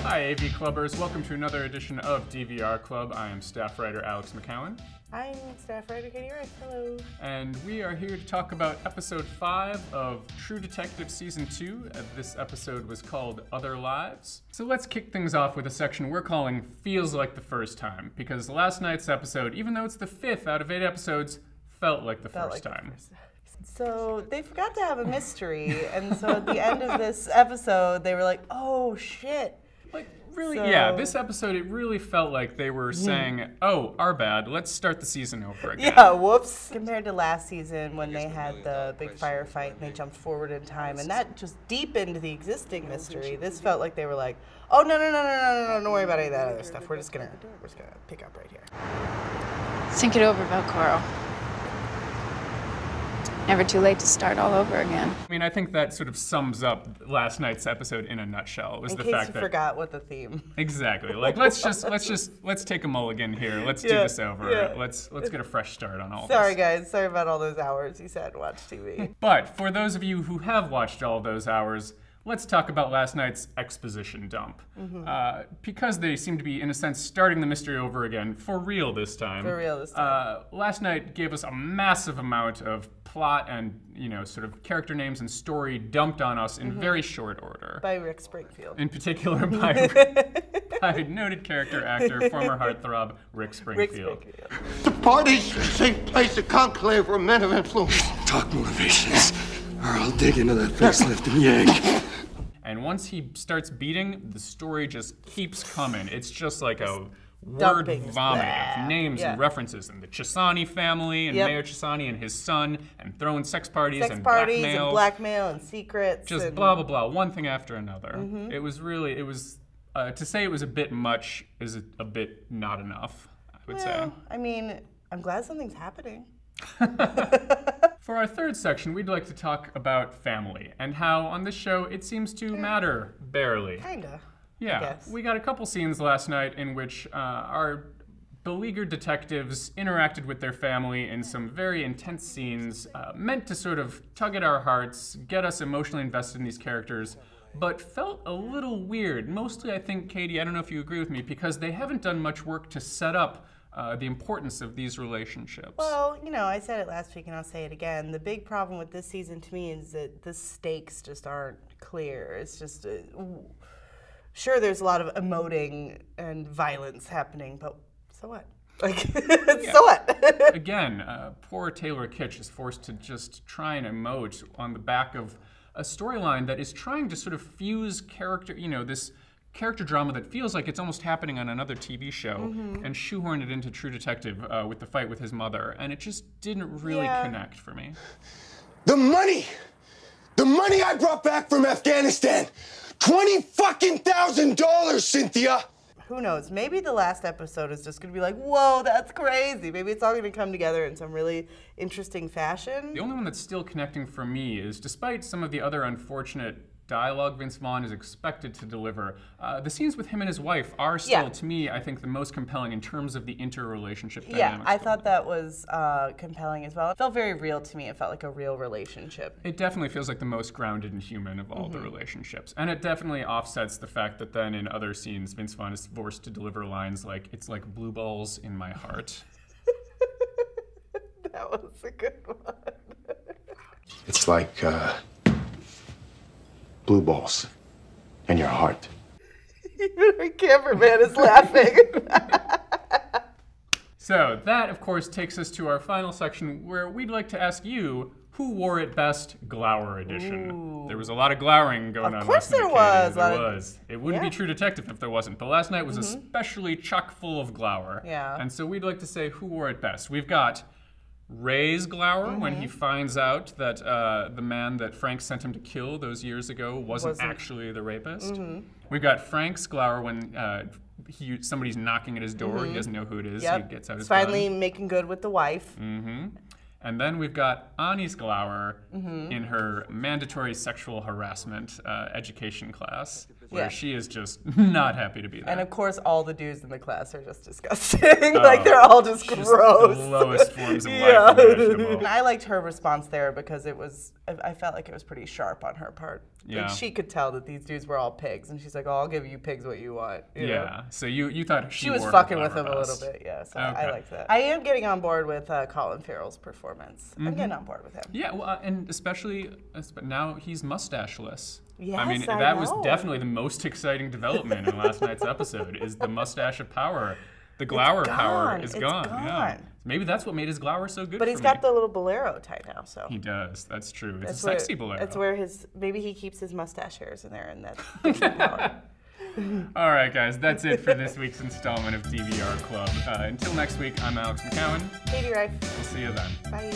Hi, AV Clubbers. Welcome to another edition of DVR Club. I am staff writer Alex McCown. I'm staff writer Katie Rife. Hello. And we are here to talk about episode 5 of True Detective Season 2. This episode was called Other Lives. So let's kick things off with a section we're calling Feels Like the First Time, because last night's episode, even though it's the 5th out of 8 episodes, felt like the first time. So they forgot to have a mystery, and so at the end of this episode, they were like, oh shit. Like, really, yeah, this episode, it really felt like they were saying, oh, our bad, let's start the season over again. Yeah, whoops. Compared to last season when they had the big firefight and they jumped forward in time, and that just deepened the existing mystery. This felt like they were like, oh, no, don't worry about any of that other stuff. We're just gonna pick up right here. Think it over, Velcoro. Never too late to start all over again. I mean, I think that sort of sums up last night's episode in a nutshell. It was the fact that forgot what the theme. Exactly. Like let's take a mulligan here. Let's do this over. Yeah. Let's get a fresh start on all Sorry, this. Guys. Sorry about all those hours you said watch TV. But for those of you who have watched all those hours, let's talk about last night's exposition dump. Because they seem to be, in a sense, starting the mystery over again, for real this time. For real this time. Last night gave us a massive amount of plot and, sort of character names and story dumped on us in very short order. By Rick Springfield. In particular by noted character actor, former heartthrob, Rick Springfield. The party's a safe place, a conclave for men of influence. Talk motivations, or I'll dig into that facelift and yank. And once he starts beating, the story just keeps coming. It's just like a word vomit of names and references, and the Chisani family, and Mayor Chisani and his son, and throwing sex parties and blackmail and secrets. Just blah, blah, blah, one thing after another. It was really, to say it was a bit much is a bit not enough, I would say. I mean, I'm glad something's happening. For our third section, we'd like to talk about family, and how on this show it seems to matter barely. Kinda. Yeah, we got a couple scenes last night in which our beleaguered detectives interacted with their family in some very intense scenes, meant to sort of tug at our hearts, get us emotionally invested in these characters, but felt a little weird. Mostly, I think, Katie, I don't know if you agree with me, because they haven't done much work to set up the importance of these relationships. Well, I said it last week and I'll say it again. The big problem with this season to me is that the stakes just aren't clear. It's just, sure, there's a lot of emoting and violence happening, but so what? So what? Again, poor Taylor Kitsch is forced to just try and emote on the back of a storyline that is trying to sort of fuse character, this character drama that feels like it's almost happening on another TV show, and shoehorn it into True Detective with the fight with his mother, and it just didn't really connect for me. The money I brought back from Afghanistan, $20,000, Cynthia. Who knows? Maybe the last episode is just going to be like, whoa, that's crazy. Maybe it's all going to come together in some really interesting fashion. The only one that's still connecting for me is, despite some of the other unfortunate dialogue Vince Vaughan is expected to deliver, the scenes with him and his wife are still, to me, I think, the most compelling in terms of the interrelationship dynamics. Yeah, I thought that was compelling as well. It felt very real to me. It felt like a real relationship. It definitely feels like the most grounded and human of all the relationships. And it definitely offsets the fact that then in other scenes, Vince Vaughan is forced to deliver lines like, "It's like blue balls in my heart." That was a good one. It's like, blue balls in your heart. Our cameraman is laughing. So that, of course, takes us to our final section where we'd like to ask you, who wore it best, Glower edition? Ooh. There was a lot of glowering going on last night. Of course there was. It wouldn't be True Detective if there wasn't. But last night was especially chock full of glower. Yeah. And so we'd like to say who wore it best. We've got Ray's glower when he finds out that the man that Frank sent him to kill those years ago wasn't actually the rapist. We've got Frank's glower when somebody's knocking at his door. He doesn't know who it is. He gets out his finally gun. making good with the wife. And then we've got Ani's glower in her mandatory sexual harassment education class. where Yeah. she is just not happy to be there. And of course, all the dudes in the class are just disgusting. Like, they're all just gross. The lowest forms of life Yeah. imaginable. And I liked her response there because I felt like it was pretty sharp on her part. Yeah. Like, she could tell that these dudes were all pigs, and she's like, "Oh, I'll give you pigs what you want." You know? Yeah. So you thought She was wore her fucking with glamour him a best. little bit, yeah. So Okay. I liked that. I am getting on board with Colin Farrell's performance. I'm getting on board with him. Yeah, well, and especially now he's mustacheless. Yes, I mean, I that was know. definitely the most exciting development in last night's episode. Is the mustache of power, the glower power is It's gone. Yeah. gone. Maybe that's what made his glower so good. But for he's me. got the little bolero tie now, so. He does. That's true. It's That's a sexy bolero. That's where maybe he keeps his mustache hairs in there, and that gives him power. All right, guys, that's it for this week's installment of DVR Club. Until next week, I'm Alex McCown. Katie Rife. We'll see you then. Bye.